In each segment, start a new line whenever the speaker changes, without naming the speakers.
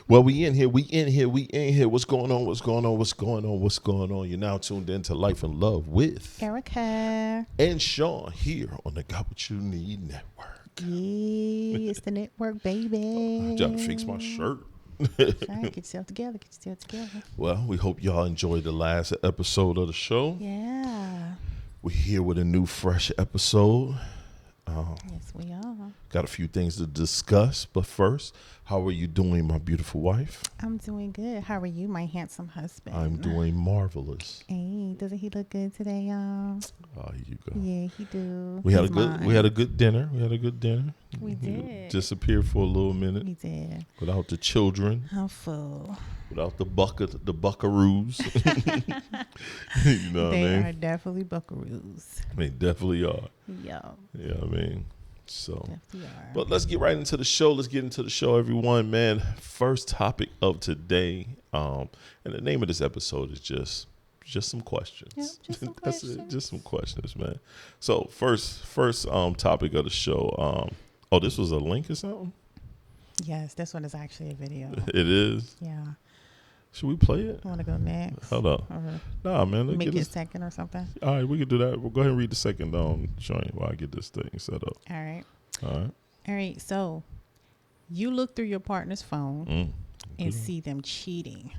Well, we in here. What's going on? You're now tuned into Life and Love with
Erica
and Shon here on the Got What You Need Network.
Yeah, it's the network, baby.
I gotta fix my shirt.
Trying to get yourself together.
Well, we hope y'all enjoyed the last episode of the show.
Yeah.
We're here with a new, fresh episode.
Yes, we are.
Got a few things to discuss, but first, how are you doing, my beautiful wife?
I'm doing good. How are you, my handsome husband?
I'm doing marvelous.
Hey, doesn't he look good today, y'all?
Oh, here you go.
Yeah, he do.
We had a good dinner.
We did.
Disappeared for a little minute.
We did.
Without the children.
I'm full.
Without the buckaroos. You know what I mean?
They are definitely buckaroos.
They definitely are.
Yeah.
Yeah, I mean. So,
definitely are.
But let's get right into the show. Let's get into the show, everyone, man. First topic of today, and the name of this episode is just some questions.
Yep, just some
That's
questions.
it. Just some questions, man. So first topic of the show. This was a link or something?
Yes, this one is actually a video.
It is.
Yeah.
Should we play it?
Want to go next?
Hold up.
Or
Nah, man. Let's
make
get
it
this.
second or something?
All right, we can do that. We'll go ahead and read the second joint while I get this thing set up.
All right.
All
All right. So you look through your partner's phone
right.
and see them cheating.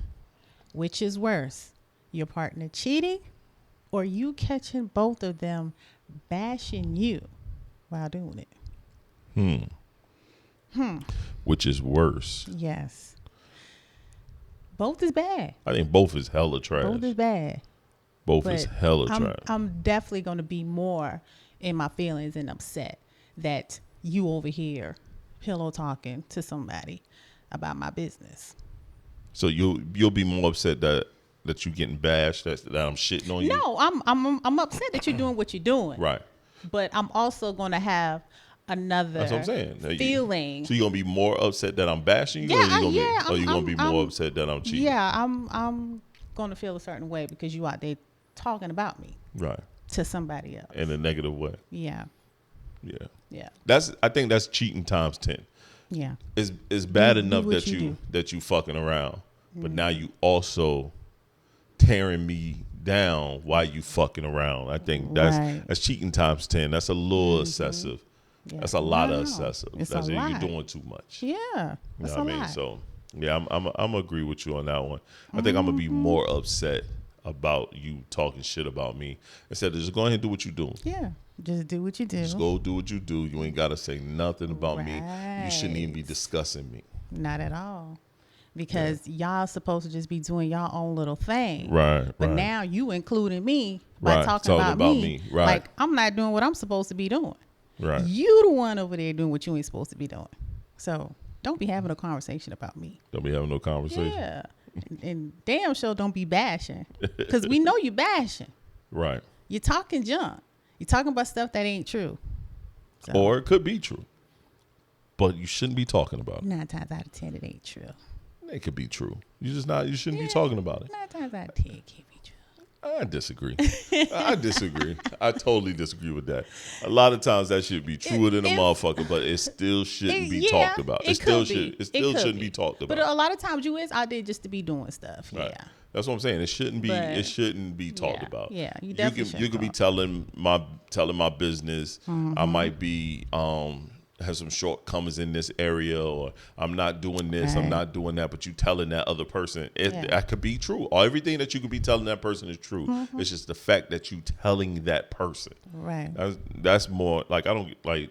Which is worse? Your partner cheating or you catching both of them bashing you while doing it?
Which is worse?
Yes. Both is bad.
I think both is hella trash.
Both is bad.
Both is
But
hella trash.
I'm definitely going to be more in my feelings and upset that you over here pillow talking to somebody about my business.
So you'll be more upset that you getting bashed, that I'm shitting on you?
No, I'm upset that you're doing what you're doing.
Right.
But I'm also going to have another
That's what I'm saying.
feeling.
So you're going to be more upset that I'm bashing you?
Yeah,
or you
yeah,
going to be more
I'm-
upset that I'm cheating?
Yeah, I'm going to feel a certain way because you out there talking about me
Right.
to somebody else.
In a negative way.
Yeah,
Yeah.
yeah,
I think that's cheating times 10.
yeah.
It's bad
Do
enough
what
that
you
you
do.
that you fucking around, but now you also tearing me down while you fucking around. I think
Right.
that's cheating times 10. That's a little excessive.
Yeah.
That's a lot of
Wow.
excessive.
It's
That's
a
You're
lot.
doing too much.
Yeah,
You
that's
know
a
what I mean?
lot.
So yeah, I'm gonna agree with you on that one. I think I'm gonna be more upset about you talking shit about me instead of just go ahead and do what you're doing.
Yeah, just do what you do.
Just go do what you do. You ain't gotta say nothing about me. You shouldn't even be
Right.
discussing me.
Not at all. Because y'all supposed to just be doing y'all own little thing.
Right.
But
right.
now you including me by
Right,
talking about me.
Right.
Like I'm not doing what I'm supposed to be doing.
Right.
You the one over there doing what you ain't supposed to be doing. So don't be having a conversation about me.
Don't be having no conversation.
Yeah. And damn sure don't be bashing. Because we know you bashing.
Right.
You're talking junk. You're talking about stuff that ain't true. So,
Or it could be true. But you shouldn't be talking about it.
9 times out of 10 it ain't true.
It could be true. You shouldn't be talking about it.
9 times out of 10 it can't be true.
I disagree. I totally disagree with that. A lot of times that should be truer than a motherfucker, but it still shouldn't be talked about. It still shouldn't be talked about.
But a lot of times you is out there just to be doing stuff.
Right.
Yeah.
That's what I'm saying. It shouldn't be.
But-
It shouldn't be talked
Yeah,
about.
yeah, you
you
definitely
can
shouldn't
be
talk.
telling my business. I might be have some shortcomings in this area, or I'm not doing this. I'm
Right.
not doing that. But you telling that other person,
Yeah.
that could be true. Or everything that you could be telling that person is true. It's just the fact that you telling that person.
Right.
That's more like I don't like.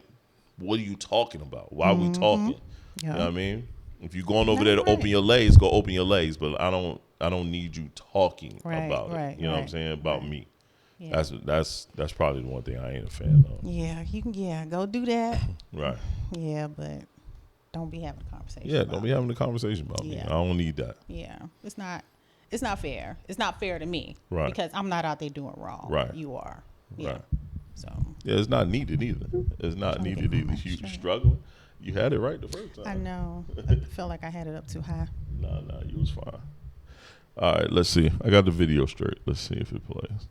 What are you talking about? Why are we talking? You know what I mean? If you're going over there to
Right.
open your legs, go open your legs. But I don't need you talking
Right,
about it.
right,
You know what I'm
right,
saying? About
right.
me.
Yeah.
That's probably the one thing I ain't a fan of.
Yeah, you can. Yeah, go do that.
Right.
Yeah, but don't be having a conversation.
Yeah,
about
don't be having a conversation about me.
Yeah.
I don't need that.
Yeah, it's not fair. It's not fair to me.
Right.
Because I'm not out there doing wrong.
Right.
You are. Yeah.
Right.
So.
Yeah, it's not needed either. It's not
Trying to
needed
get
either.
my
You
strength.
struggling. You had it right the first time.
I know. I felt like I had it up too high.
Nah, you was fine. All right, let's see. I got the video straight. Let's see if it plays.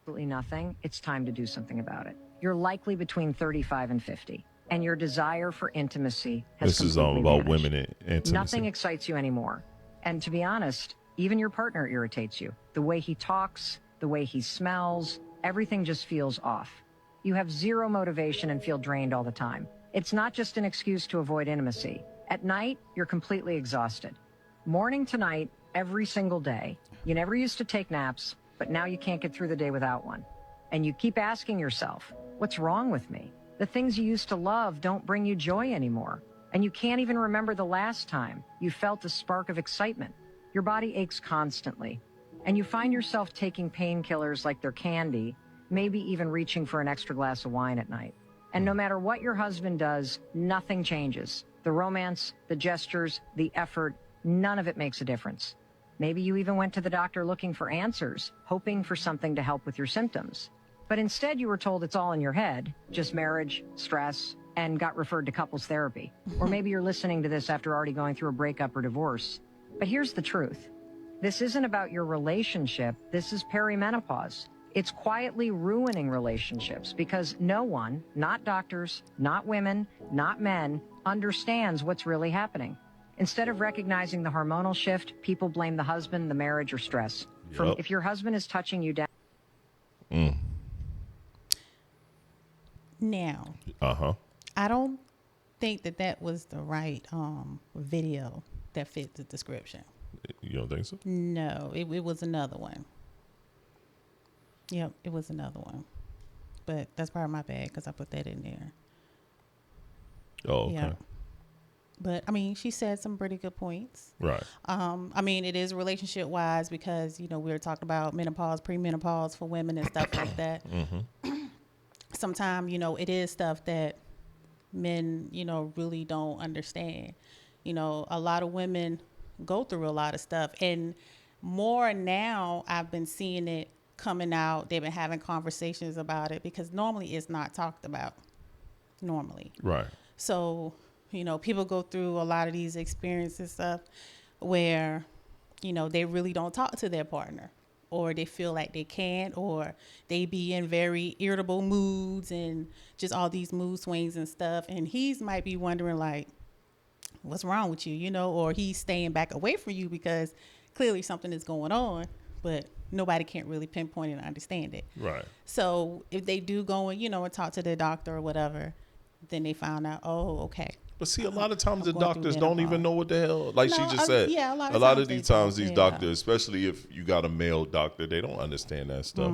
Absolutely nothing, it's time to do something about it. You're likely between 35 and 50. and your desire for intimacy has
This is
completely
about
vanished.
women and intimacy.
Nothing excites you anymore. And to be honest, even your partner irritates you. The way he talks, the way he smells, everything just feels off. You have zero motivation and feel drained all the time. It's not just an excuse to avoid intimacy. At night, you're completely exhausted. Morning to night, every single day. You never used to take naps, but now you can't get through the day without one. And you keep asking yourself, what's wrong with me? The things you used to love don't bring you joy anymore. And you can't even remember the last time you felt a spark of excitement. Your body aches constantly. And you find yourself taking painkillers like they're candy, maybe even reaching for an extra glass of wine at night. And no matter what your husband does, nothing changes. The romance, the gestures, the effort, none of it makes a difference. Maybe you even went to the doctor looking for answers, hoping for something to help with your symptoms. But instead you were told it's all in your head, just marriage, stress, and got referred to couples therapy. Or maybe you're listening to this after already going through a breakup or divorce. But here's the truth. This isn't about your relationship. This is perimenopause. It's quietly ruining relationships because no one, not doctors, not women, not men, understands what's really happening. Instead of recognizing the hormonal shift, people blame the husband, the marriage, or stress. From if your husband is touching you down.
Now, I don't think that was the right video that fit the description.
You don't think so?
No, it was another one. Yep, it was another one. But that's probably my bad because I put that in there.
Oh, okay.
Yeah. But, I mean, she said some pretty good points.
Right.
I mean, it is relationship wise because, you know, we were talking about menopause, premenopause for women and stuff like that. Sometimes, you know, it is stuff that men, you know, really don't understand. You know, a lot of women go through a lot of stuff. And more now, I've been seeing it coming out. They've been having conversations about it because normally it's not talked about. Normally.
Right.
So, you know, people go through a lot of these experiences and stuff where, you know, they really don't talk to their partner or they feel like they can't or they be in very irritable moods and just all these mood swings and stuff. And he's might be wondering like, what's wrong with you, you know, or he's staying back away from you because clearly something is going on, but nobody can't really pinpoint it and understand it.
Right.
So if they do go and, you know, and talk to their doctor or whatever, then they found out, oh, okay.
But see, a lot of times the doctors don't even know what the hell, like
No,
she just said.
yeah,
a lot of these times these
yeah.
doctors, especially if you got a male doctor, they don't understand that stuff.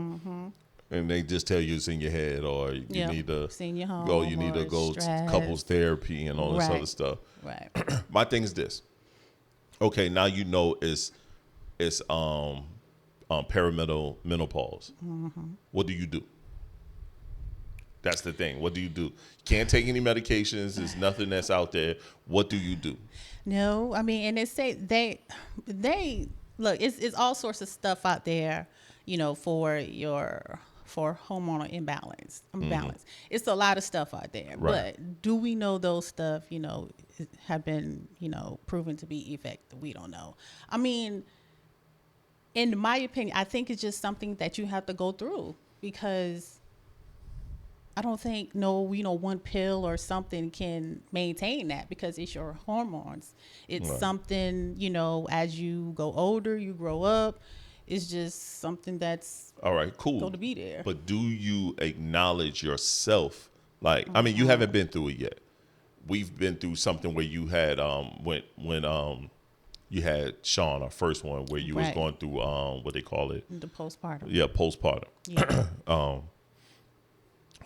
And they just tell you it's in your head or you need to
send you home
go, you need to go to couples therapy and all this other stuff.
Right.
My thing is this. Okay, now you know it's perimenopause. What do you do? That's the thing. What do you do? You can't take any medications. There's nothing that's out there. What do you do?
No, I mean, and they say they look. It's all sorts of stuff out there, you know, for hormonal imbalance. It's a lot of stuff out there.
Right.
But do we know those stuff? You know, have been proven to be effective? We don't know. I mean, in my opinion, I think it's just something that you have to go through because I don't think one pill or something can maintain that because it's your hormones. It's something, as you go older, you grow up. It's just something that's
all right, cool,
going to be there.
But do you acknowledge yourself? Like, I mean, you haven't been through it yet. We've been through something where you had when you had Shon, our first one, where you was going through what they call it,
the postpartum.
Yeah, postpartum.
Yeah.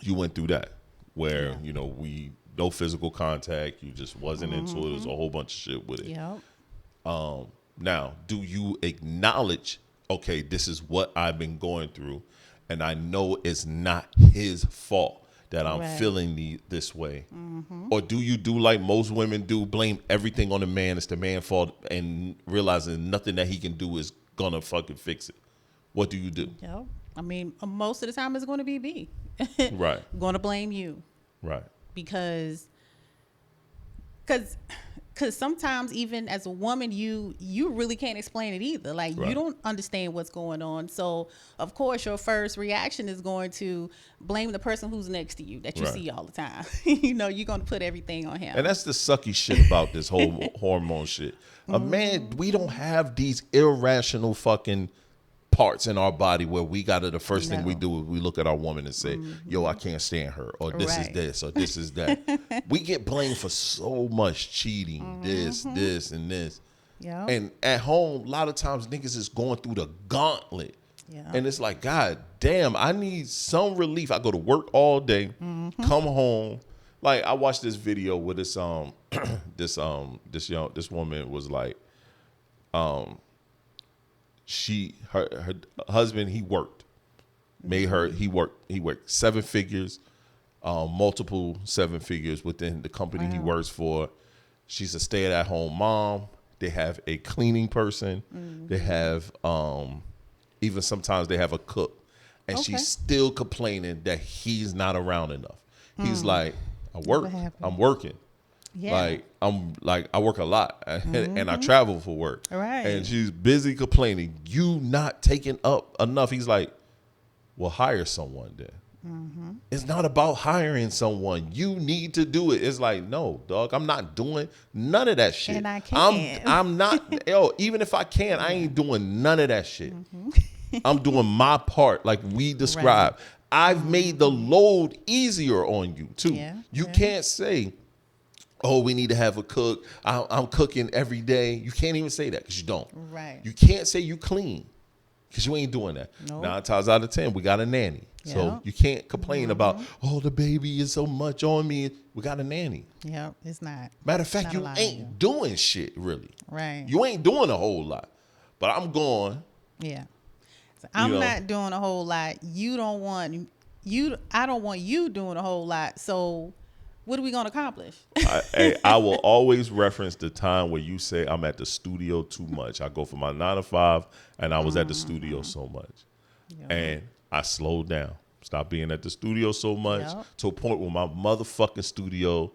You went through that where no physical contact. You just wasn't into it. There's a whole bunch of shit with it.
Yep.
Now, do you acknowledge? Okay, this is what I've been going through, and I know it's not his fault that I'm feeling this way. Or do you do like most women do, blame everything on the man? It's the man's fault, and realizing nothing that he can do is gonna fucking fix it. What do you do?
Yep. I mean, most of the time it's going to be me.
Right.
I'm going to blame you.
Right.
Because Because sometimes even as a woman, you really can't explain it either. Like
Right.
you don't understand what's going on. So of course your first reaction is going to blame the person who's next to you that you
Right.
see all the time. You know, you're going to put everything on him.
And that's the sucky shit about this whole hormone shit. A man, we don't have these irrational fucking parts in our body where we gotta, the first thing we
No.
do is we look at our woman and say, yo, I can't stand her, or this is
Right.
this, or this is that. We get blamed for so much cheating, this, and this.
Yeah.
And at home, a lot of times niggas is going through the gauntlet.
Yeah.
And it's like, God damn, I need some relief. I go to work all day, come home. Like I watched this video with this this woman was like, her husband, he worked, he worked 7 figures, multiple 7 figures within the company he works for. She's a stay-at-home mom. They have a cleaning person. They have even sometimes they have a cook, and
Okay.
she's still complaining that he's not around enough. He's like, I'm
happened?
working.
Yeah.
Like I work a lot and I travel for work.
Right.
And she's busy complaining, you not taking up enough. He's like, well, hire someone then. It's not about hiring someone. You need to do it. It's like, no, dog, I'm not doing none of that shit.
And I can't.
I'm not, even if I can, I ain't doing none of that shit. I'm doing my part like we described. I've made the load easier on you too.
Yeah,
You
yeah.
can't say, oh, we need to have a cook. I'm cooking every day. You can't even say that because you don't.
Right.
You can't say you clean because you ain't doing that.
Nope.
9 times out of 10, we got a nanny. So
Yeah.
you can't complain about, oh, the baby is so much on me. We got a nanny.
Yeah, it's not.
Matter of fact,
Not
you
a lot,
ain't
yeah.
doing shit really.
Right.
You ain't doing a whole lot. But I'm going.
Yeah. So I'm
know.
not doing a whole lot. You don't want you. I don't want you doing a whole lot. So what are we going to accomplish?
I will always reference the time where you say I'm at the studio too much. I go for my 9 to 5 and I was at the studio so much.
Yeah.
And I slowed down. Stopped being at the studio so much
Yep.
to a point where my motherfucking studio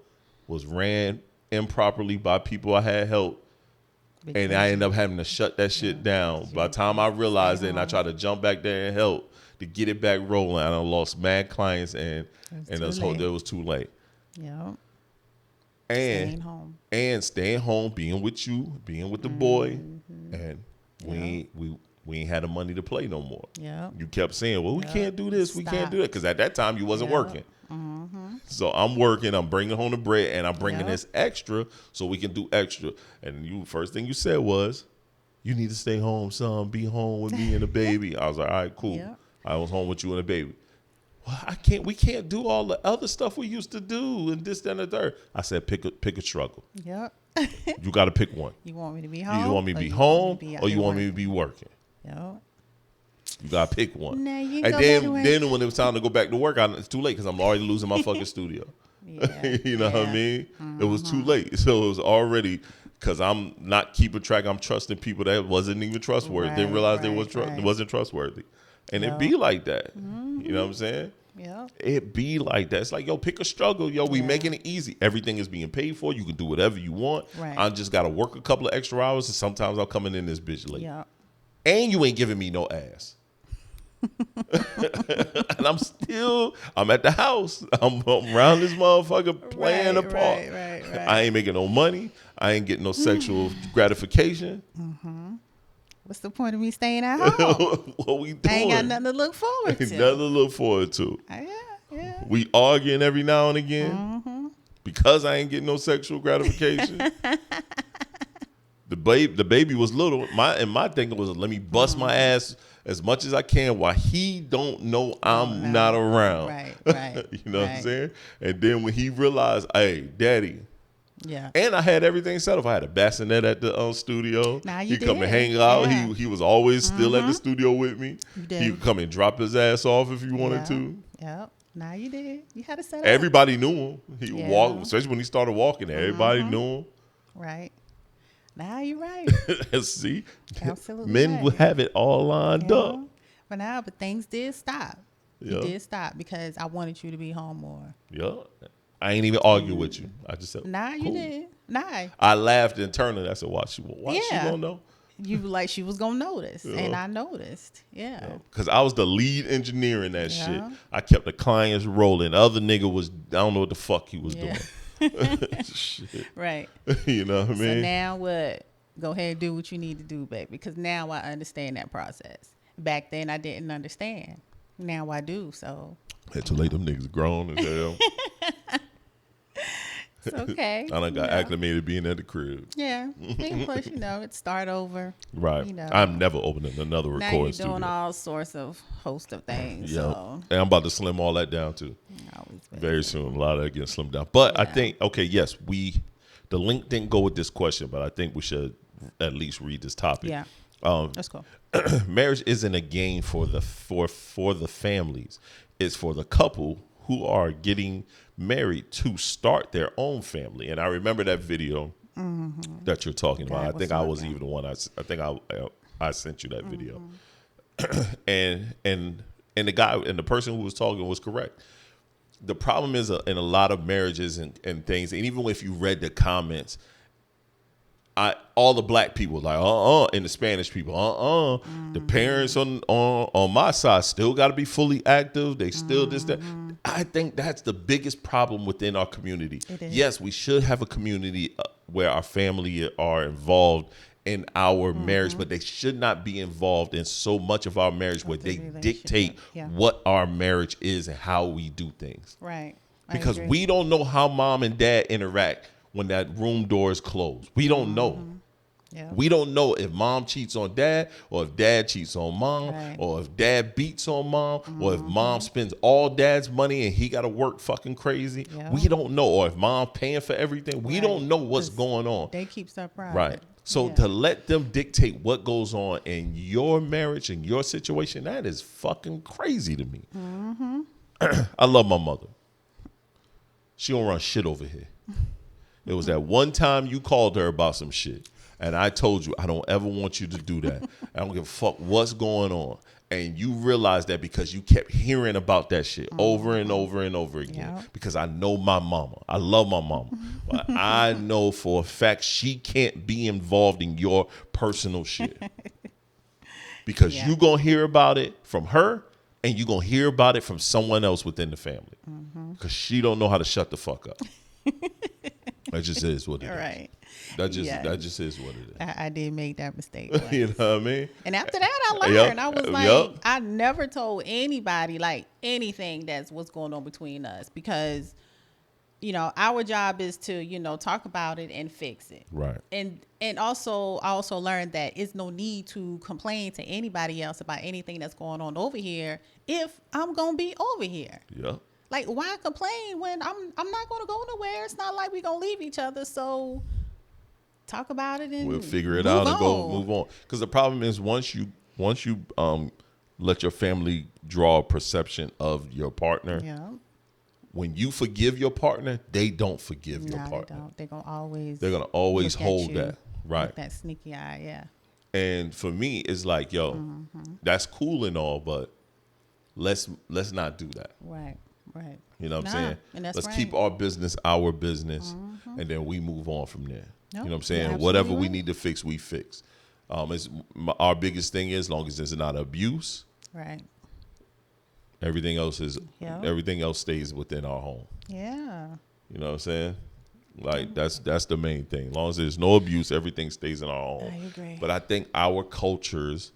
was ran improperly by people I had help. And I ended up having to shut that shit down. By the time I realized it and I tried to jump back there and help to get it back rolling, I done lost mad clients and it was too late.
Yeah.
And
Staying home.
and staying home, being with you, being with the boy, and we ain't had the money to play no more.
Yeah.
You kept saying, well, we
Yeah.
can't do this, we can't do that, because at that time you wasn't
Yeah.
working. So I'm working, I'm bringing home the bread, and I'm bringing
Yeah.
this extra so we can do extra. And you first thing you said was, you need to stay home, son, be home with me and the baby. I was like, all right, cool.
Yeah.
I was home with you and the baby. Well, we can't do all the other stuff we used to do and this, that, and the third. I said, pick a struggle.
Yep.
You got to pick one.
You want me to be
You
home?
either want me to
or
be
you
home
out
or you
there
want me to
working?
be working.
Yep.
You got to pick one.
Nah, you
And
go back to
then,
work.
then when it was time to go back to work, it's too late because I'm already losing my fucking studio.
Yeah.
You know what I
Yeah.
mean? It was too late. So it was already, because I'm not keeping track. I'm trusting people that wasn't even trustworthy. Didn't
Right,
realize
right.
it wasn't trustworthy. And
Yeah.
it be like that. You know what I'm saying?
Yep.
It be like that. It's like, yo, pick a struggle. Yo, we making it easy. Everything is being paid for. You can do whatever you want.
Right.
I just got to work a couple of extra hours, and sometimes I'm coming in this bitch late.
Yep.
And you ain't giving me no ass. And I'm at the house. I'm around this motherfucker playing a part.
Right.
I ain't making no money. I ain't getting no sexual gratification.
What's the point of me staying at home?
What we doing?
I ain't got nothing to look forward to.
Nothing to look forward to.
Yeah.
We arguing every now and again because I ain't getting no sexual gratification. The baby was little. My thinking was, let me bust my ass as much as I can while he don't know I'm not around.
Right.
You know what I'm saying? And then when he realized, hey, daddy.
Yeah.
And I had everything set up. I had a bassinet at the studio.
Nah, you
He'd come and
did.
hang out.
Yeah.
He was always still at the studio with me.
You did.
He would come and drop his ass off if he wanted to.
Yep. Now you did. You had to set up.
Everybody knew him. He would
Yeah.
walk, especially when he started walking. Everybody knew him.
Right. Now you're right.
See,
Absolutely
men
right.
would have it all lined up.
But things did stop.
Yeah.
It did stop because I wanted you to be home more.
Yeah, I ain't even argue with you. I just said,
Nah, you
cool.
did. Nah.
I laughed internally. I said, why she
Yeah.
gonna know?
You like she was gonna notice, and I noticed. Yeah.
Because I was the lead engineer in that shit.
Yeah.
I kept the clients rolling. The other nigga was, I don't know what the fuck he was
Yeah.
doing. Shit.
Right.
You know what I
So
mean?
now what? Go ahead and do what you need to do, baby. Because now I understand that process. Back then I didn't understand. Now I do. So
Had to lay them niggas grown as hell.
it's okay.
I done got acclimated being at the crib.
Yeah. And plus, it start over.
Right.
You know.
I'm never opening another
Now you're
recording
doing
studio.
all sorts of host of things.
Yeah.
So
And I'm about to slim all that down too.
always been.
Very soon. A lot of that getting slimmed down. But I
Yeah.
think, okay, yes, the link didn't go with this question, but I think we should at least read this topic.
Yeah. Let's go.
Marriage isn't a game for the families. It's for the couple who are getting married to start their own family. And I remember that video that you're talking about. I think I was even the one. I think I sent you that video. and the guy and the person who was talking was correct. The problem is in a lot of marriages and things, and even if you read the comments, all the black people like and the Spanish people the parents on my side still got to be fully active. They still this that. I think that's the biggest problem within our community.
It is.
Yes, we should have a community where our family are involved in our marriage, but they should not be involved in so much of our marriage where they dictate what our marriage is and how we do things.
Right.
Because we don't know how mom and dad interact when that room door is closed. We don't know.
Yeah.
We don't know if mom cheats on dad or if dad cheats on mom
Right.
or if dad beats on mom or if mom spends all dad's money and he got to work fucking crazy.
Yeah.
We don't know. Or if mom paying for everything. We
Right.
don't know what's
'Cause
going on.
They keep stuff private.
Right. So
Yeah.
to let them dictate what goes on in your marriage and your situation, that is fucking crazy to me. I love my mother. She don't run shit over here. It was that one time you called her about some shit, and I told you I don't ever want you to do that. I don't give a fuck what's going on. And you realized that because you kept hearing about that shit over and over and over again.
Yeah.
Because I know my mama. I love my mama. But I know for a fact she can't be involved in your personal shit. Because
Yeah.
you going to hear about it from her and you going to hear about it from someone else within the family. Because she don't know how to shut the fuck up. That just is what it is.
Right.
That
Yes.
just is what it is.
I did make that mistake. once.
You know what I mean?
And after that, I learned.
Yep.
I was like,
Yep.
I never told anybody like anything that's what's going on between us because, our job is to, talk about it and fix it.
Right.
And also, I also learned that it's no need to complain to anybody else about anything that's going on over here if I'm gonna be over here.
Yep.
Like, why complain when I'm not gonna go nowhere? It's not like we're gonna leave each other. So talk about it and
We'll figure it
move
out and
on.
move on. Because the problem is once you let your family draw a perception of your partner,
Yeah.
when you forgive your partner, they don't forgive your
No, they
partner.
don't. They're gonna always
Always
look at
hold
you
that. Right.
with that sneaky eye. Yeah.
And for me, it's like, yo, that's cool and all, but let's not do that.
Right. Right.
You know what I'm
Nah,
saying?
and that's
Let's
right.
keep our business, and then we move on from there.
Nope,
You know what I'm
you're
saying?
absolutely
Whatever we
right.
need to fix, we fix. Our biggest thing is, as long as there's not abuse,
Right.
everything else
Yeah.
everything else stays within our home.
Yeah.
You know what I'm saying? Like that's the main thing. As long as there's no abuse, everything stays in our home.
I agree.
But I think our cultures,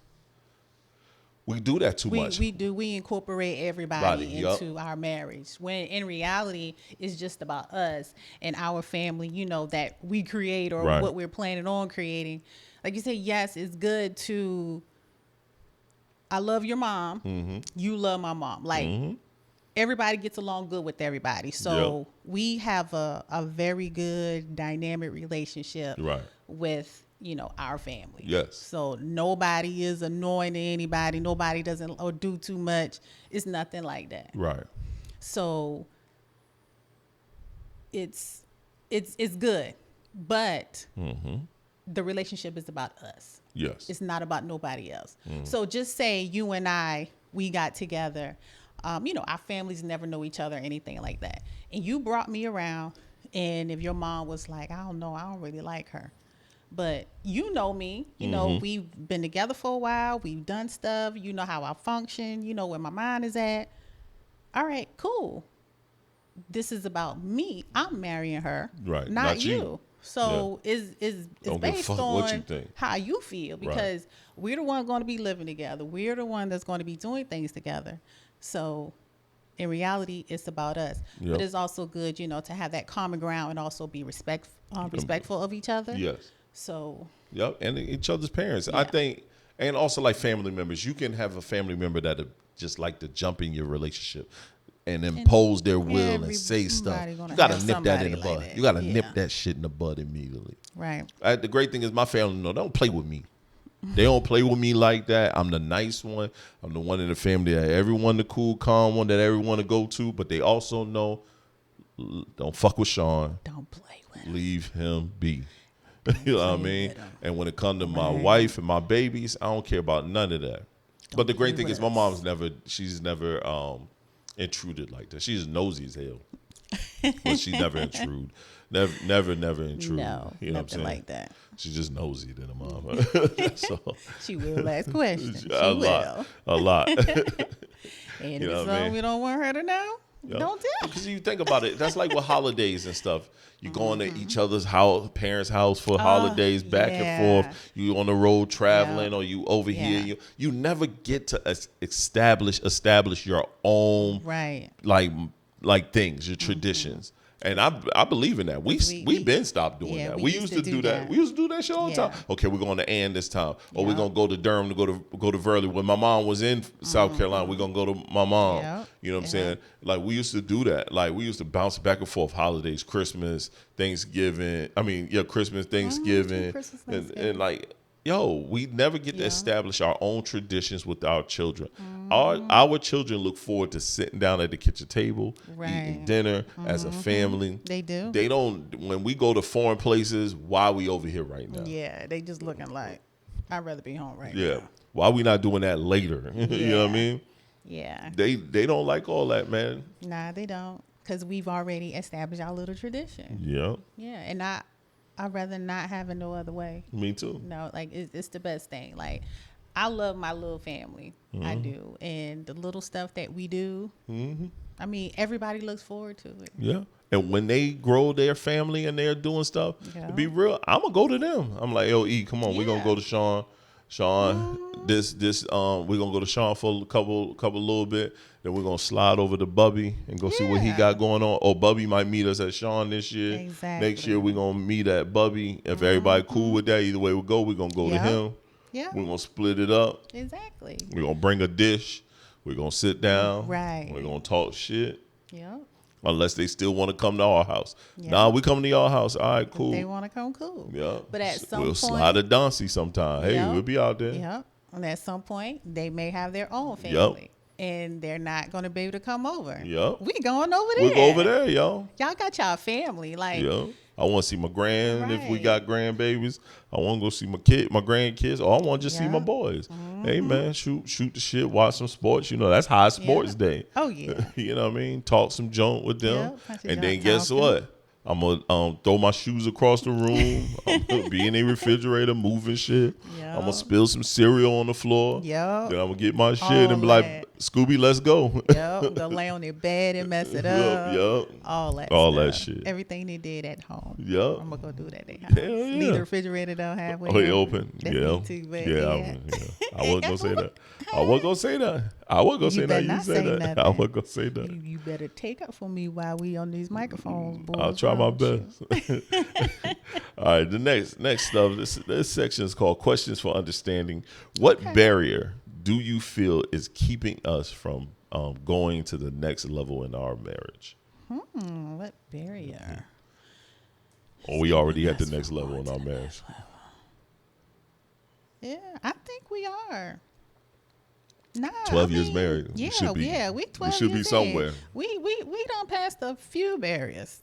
we do that too much.
We do. We incorporate everybody
Body, yup.
into our marriage. When in reality, it's just about us and our family, that we create or
Right.
what we're planning on creating. Like you say, yes, it's good to. I love your mom.
Mm-hmm.
You love my mom. Like everybody gets along good with everybody. So we have a very good dynamic relationship
Right.
with our family.
Yes.
So nobody is annoying to anybody. Nobody doesn't or do too much. It's nothing like that.
Right.
So it's good, but the relationship is about us.
Yes.
It's not about nobody else. So just say you and I, we got together. Our families never know each other or anything like that. And you brought me around, and if your mom was like, I don't know, I don't really like her. But you know me, we've been together for a while. We've done stuff. You know how I function. You know where my mind is at. All right, cool. This is about me. I'm marrying her,
right?
not you. So it's based on
what you think.
how you feel, because we're the one going to be living together. We're the one that's going to be doing things together. So in reality, it's about us. But it's also good, to have that common ground and also be respectful of each other.
Yes.
So.
Yep, and each other's parents.
Yeah.
I think, and also like family members. You can have a family member that just like to jump in your relationship and impose their will and say stuff. You got to nip that in the bud. You got to nip that shit in the bud immediately.
Right.
The great thing is my family, don't play with me. They don't play with me like that. I'm the nice one. I'm the one in the family that everyone, the cool, calm one that everyone to go to. But they also know, don't fuck with Shon.
Don't play with him.
Leave him be. You know what I mean? And when it comes to my wife and my babies, I don't care about none of that. But the great thing is my mom's she's never intruded like that. She's nosy as hell. But she never intrude. Never intrude.
No,
you know what I'm
nothing
saying?
like that.
She's just nosy than a mom. So,
she will ask questions.
A lot.
And if it's something we don't want her to know, don't tell.
Because you think about it, that's like with holidays and stuff. You going to each other's house, parents' house for holidays, back and forth. You on the road traveling, or you over here. You never get to establish your own like things, your traditions. And I believe in that. We been stopped doing that. We used to do that. We used to do that shit all the time. Okay, we're going to Ann this time. Or we're gonna go to Durham to go to Verley. When my mom was in South Carolina, we're gonna go to my mom. You know what I'm saying? Like we used to do that. Like we used to bounce back and forth holidays, Christmas, Thanksgiving. Christmas, Thanksgiving. And like, we never get to establish our own traditions with our children. Our children look forward to sitting down at the kitchen table, eating dinner as a family.
They do.
They don't. When we go to foreign places, why are we over here right now?
Yeah, they just looking like, I'd rather be home right now.
Yeah. Why are we not doing that later? You know what I mean?
Yeah.
They don't like all that, man.
Nah, they don't. Because we've already established our little tradition.
Yeah.
Yeah, and I'd rather not have it no other way.
Me too.
No, like it's the best thing. Like I love my little family. I do. And the little stuff that we do, I mean, everybody looks forward to it.
Yeah. And when they grow their family and they're doing stuff, to be real, I'm going to go to them. I'm like, yo, E, come on. We're going to go to Shon. We're going to go to Shon for a couple little bit. Then we're going to slide over to Bubby and go see what he got going on. Or Bubby might meet us at Shon this year.
Exactly.
Next year, we're going to meet at Bubby. If everybody cool with that, either way we go, we're going to go to him.
Yeah.
We're going to split it up.
Exactly.
We're going to bring a dish. We're going to sit down.
Right.
We're going to talk shit.
Yeah.
Unless they still want to come to our house. Nah, we come to your house. All right, cool.
If they want to come, cool.
Yeah.
But at some
we'll
point.
slide a Dauncey sometime. Hey, we'll be out there.
Yeah. And at some point, they may have their own family. And they're not going to be able to come over.
Yep.
We going over there.
We'll go over there, yo.
Y'all got y'all family. Like,
I want to see my if we got grandbabies. I want to go see my grandkids. Or I want to just see my boys. Hey, man, shoot the shit, watch some sports. That's high sports day.
Oh, yeah.
You know what I mean? Talk some junk with them. And then guess what? I'm going to throw my shoes across the room. I'm going to be in a refrigerator moving shit. I'm going to spill some cereal on the floor. Then I'm going to get my shit and be like, Scooby, let's go.
Go lay on their bed and mess it up. All that shit. Everything they did at home. I'm going to go do that at their house. Leave the refrigerator down halfway.
Oh, open.
That's me too, but
I wasn't going to say that. I wasn't going to say that. I wasn't going to say that. You said that. I wasn't going to say that.
You better take up for me while we on these microphones, boys.
I'll try my best. All right, the next stuff. This section is called Questions for Understanding. What barrier do you feel is keeping us from going to the next level in our marriage?
What barrier?
Or we already at the next level in our marriage?
Yeah, I think we are. Nah,
12 years married.
Yeah, we 12
we should
years
be somewhere.
We done passed a few barriers.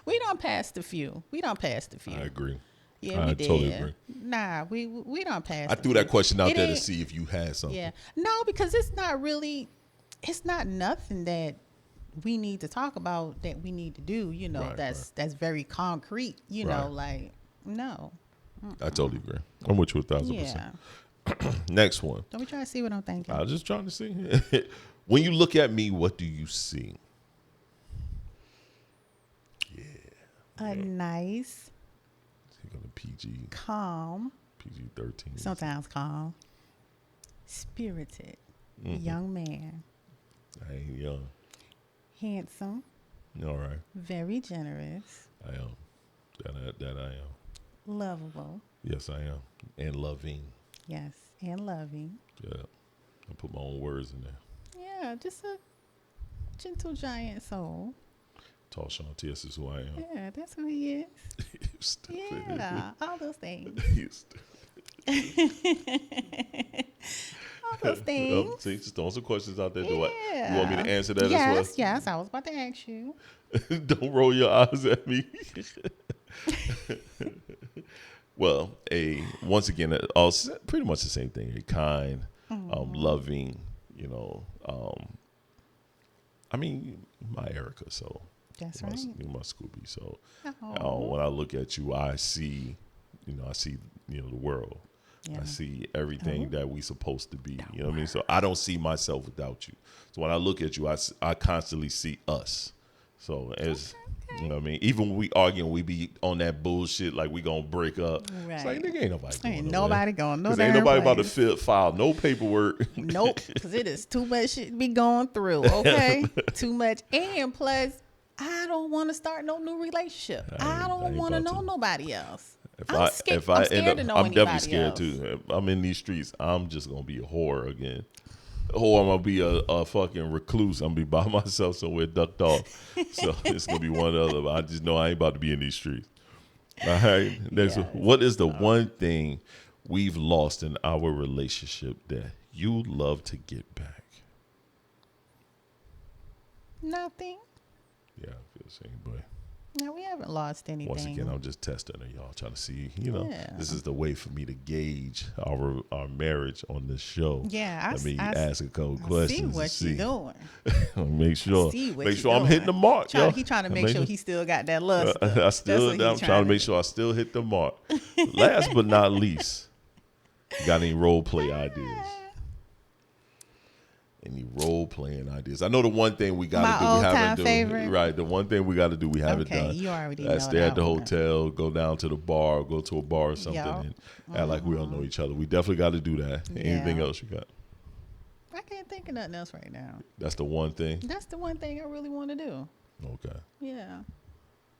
We done passed a few.
I agree.
Yeah,
I
we did.
totally agree.
Nah, we done passed.
I threw that question out there to see if you had something.
Yeah, no, because it's not really. it's not nothing that we need to talk about that we need to do.
Right,
that's very concrete.
Right.
Like no.
I totally agree. I'm with you 1,000%.
Yeah.
Next one.
Don't be trying to see what I'm thinking.
I was just trying to see. When you look at me, what do you see?
A nice,
You're gonna PG
calm,
PG-13.
sometimes calm, spirited young man,
I ain't young.
handsome,
All right.
very generous,
I am. That I am.
lovable,
Yes, I am. And loving.
yes, and loving.
Yeah. I put my own words in there.
Yeah, just a gentle giant soul.
Tall Shon Jones is who I am.
Yeah, that's who he is.
You stupid.
Yeah, all those things.
You stupid.
All those things.
See, just throwing some questions out there. You
Yeah.
want me to answer that
Yes,
as
yes, I was about to ask you.
well? Don't roll your eyes at me. Well, once again, pretty much the same thing. A kind, loving, I mean, my Erica, so
That's
my,
right.
my Scooby. So
Oh.
when I look at you, I see the world.
Yeah.
I see everything that we supposed to be. You know what I mean? So I don't see myself without you. So when I look at you, I constantly see us. So as you know what I mean? Even when we arguing, we be on that bullshit like we gonna break up. It's like,
Right.
nigga, ain't nobody going
Ain't
nowhere.
nobody going no
Because ain't
damn
nobody about
place.
to file no paperwork.
Nope, because it is too much shit to be going through, okay? Too much. And plus, I don't want to start no new relationship. I
I
don't
ain't
want to
about
know
to.
nobody else.
If
I'm
I
scared,
if I
I'm
end
scared
up,
to know
I'm definitely
anybody
scared
else.
too. If I'm in these streets, I'm just gonna be a whore again. Or I'm gonna be a fucking recluse. I'm gonna be by myself somewhere ducked off. So it's gonna be one or the other. I just know I ain't about to be in these streets. All right. Next one. What is the one thing we've lost in our relationship that you love to get back?
Nothing.
Yeah, I feel the same way.
No, we haven't lost anything.
Once again, I'm just testing it, y'all, trying to see,
Yeah.
this is the way for me to gauge our marriage on this show.
Yeah,
Let me ask a couple
I
questions.
see what
to
you're
see.
doing.
Make sure,
See what
make
you
sure I'm hitting the
doing.
mark, yo.
He trying to make sure he still got that luster.
I'm trying to make sure I still hit the mark. Last but not least, got any role play ideas? Any role playing ideas? I know the one thing we got to do, we haven't done.
Favorite.
Right, the one thing we got to do, we haven't
Okay,
done.
you already know
Stay at
that
the
one.
hotel, go down to the bar, go to a bar or something,
Yup.
and act like we don't know each other. We definitely got to do that. Anything
Yeah.
else you got?
I can't think of nothing else right now.
That's the one thing.
That's the one thing I really want to do.
Okay.
Yeah.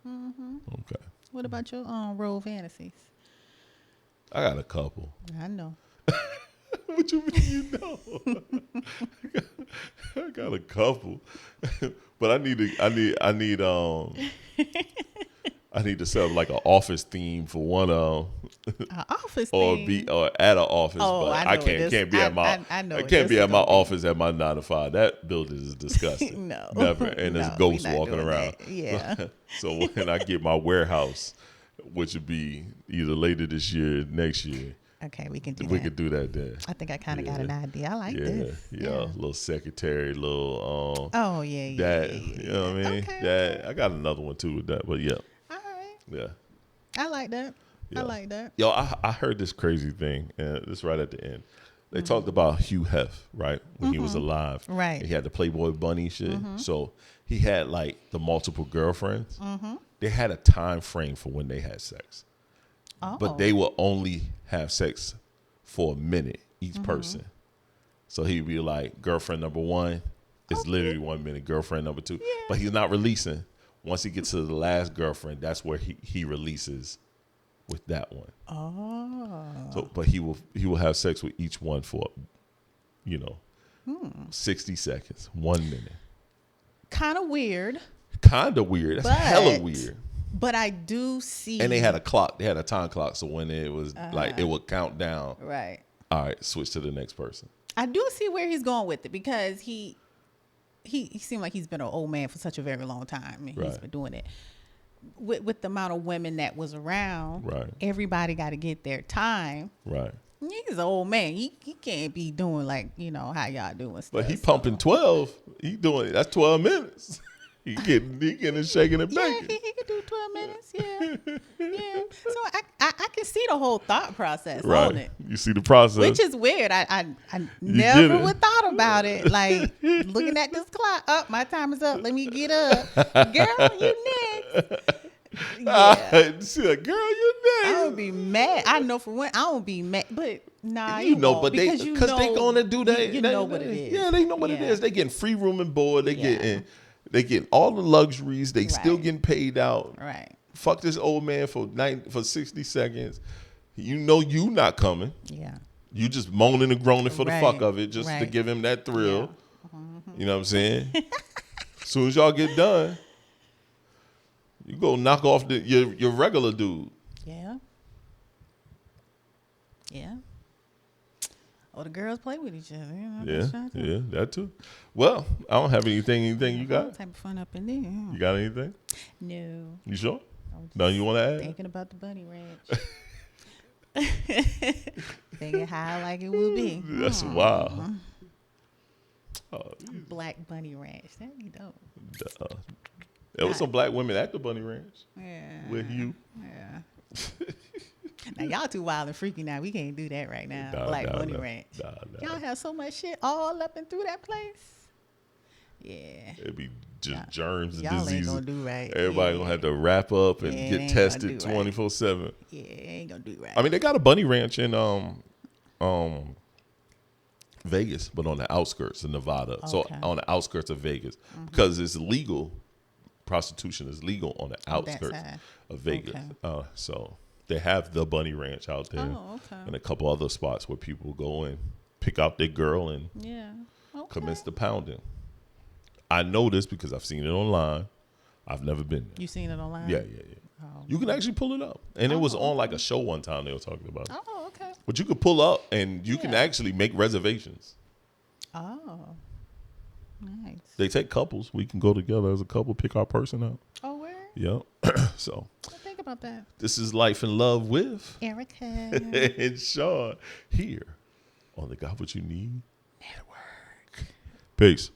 Okay.
What about your role fantasies?
I got a couple.
I know.
What you mean you know? I got a couple, but I need to set up like an office theme for one
An office
or
thing.
be or at an office.
Oh,
but
I know
I
what
can't
this-
can't be at my
I know
I
what
can't
this
be
is
at my
gonna be.
office at my 9 to 5. That building is disgusting.
No.
Never, and there's
No,
ghosts
we not
walking
doing
around.
that. Yeah.
So when I get my warehouse, which would be either later this year, next year,
Okay, we can do
we
that.
could do that there.
I think I kind of got
Yeah.
an idea. I like
Yeah,
this.
yeah, little secretary, little
Oh, yeah, yeah.
that,
yeah, yeah,
you know what I mean?
Okay,
That I got another one too with that, but yeah,
All right.
yeah.
I like that.
Yeah.
I like that.
Yo, I heard this crazy thing, and this right at the end. They talked about Hugh Hef, right, when he was alive.
Right.
He had the Playboy Bunny shit. So he had like the multiple girlfriends. They had a time frame for when they had sex,
Oh.
but they would only have sex for a minute each person. So he'd be like, girlfriend number 1 is literally 1 minute. Girlfriend number 2, but he's not releasing. Once he gets to the last girlfriend, that's where he releases with that one.
Oh.
So, but he will have sex with each one for, 60 seconds, 1 minute.
Kind of weird,
Kind of weird. That's hella
But-
weird.
but I do see.
And they had a clock. They had a time clock. So when it was like, it would count down.
Right.
All right, switch to the next person.
I do see where he's going with it because he seemed like he's been an old man for such a very long time. And he's
Right.
been doing it. With the amount of women that was around,
Right.
everybody got to get their time.
Right.
He's an old man. He can't be doing like, how y'all doing stuff.
But he pumping 12. He doing that's 12 minutes. He getting and shaking and
Yeah,
baking.
he can do 12 minutes. Yeah. So I can see the whole thought process
Right.
on it.
You see the process.
Which is weird. I
get
never
it.
would thought about it. Like looking at this clock. Oh, my time is up. Let me get up. Girl, you next. Yeah.
She's like, girl, you next.
I would be mad. I know for one, I would be mad. But nah,
You know,
won't,
but
because
they gonna do that.
You know what it is.
Yeah, they know what it
Yeah.
is. They getting free room and board. They getting all the luxuries. They still
Right.
getting paid out.
Right.
Fuck this old man for 60 seconds. You know you not coming.
Yeah.
You just moaning and groaning for the
Right.
fuck of it, just to
Right.
give him that thrill.
Yeah. Mm-hmm.
You know what I'm saying? As soon as y'all get done, you go knock off your regular dude.
Yeah. Yeah. Or the girls play with each other.
Yeah, that too. Well, I don't have anything. Anything you
All
got?
type of fun up in there.
You got anything?
No.
You sure?
I was
Nothing you want to add?
thinking about the bunny ranch. Thinking how like it would be.
That's wild.
Black bunny ranch. That'd be dope.
There was some black women at the Bunny Ranch
Yeah.
with you.
Yeah. Now y'all too wild and freaky now. We can't do that right now.
Nah,
Black
nah,
bunny
nah.
ranch.
Nah.
Y'all have so much shit all up and through that place. Yeah.
It'd be just germs and
Y'all ain't
diseases.
gonna do right.
Everybody
Yeah.
gonna have to wrap up and
Yeah, it
get
ain't gonna
tested
do right.
24/7.
Yeah, ain't gonna do right.
I mean, they got a bunny ranch in Vegas, but on the outskirts of Nevada. So
Okay.
on the outskirts of Vegas, because it's legal. Prostitution is legal on the
On that
outskirts
side.
of Vegas.
Okay.
So they have the bunny ranch out there,
Oh, okay.
and a couple other spots where people go and pick out their girl and
Yeah. Okay.
commence the pounding. I know this because I've seen it online. I've never been there.
You seen it online?
Yeah.
Oh.
You can actually pull it up. And it was on like a show one time they were talking about it.
Oh, okay.
But you could pull up and you can
Yeah.
actually make reservations.
Oh. Nice.
They take couples. We can go together as a couple, pick our person out.
Oh, where?
Yep. So
Well, think about that.
this is Life in Love with
Erica.
and Sean here on the Got What You Need Network. Peace.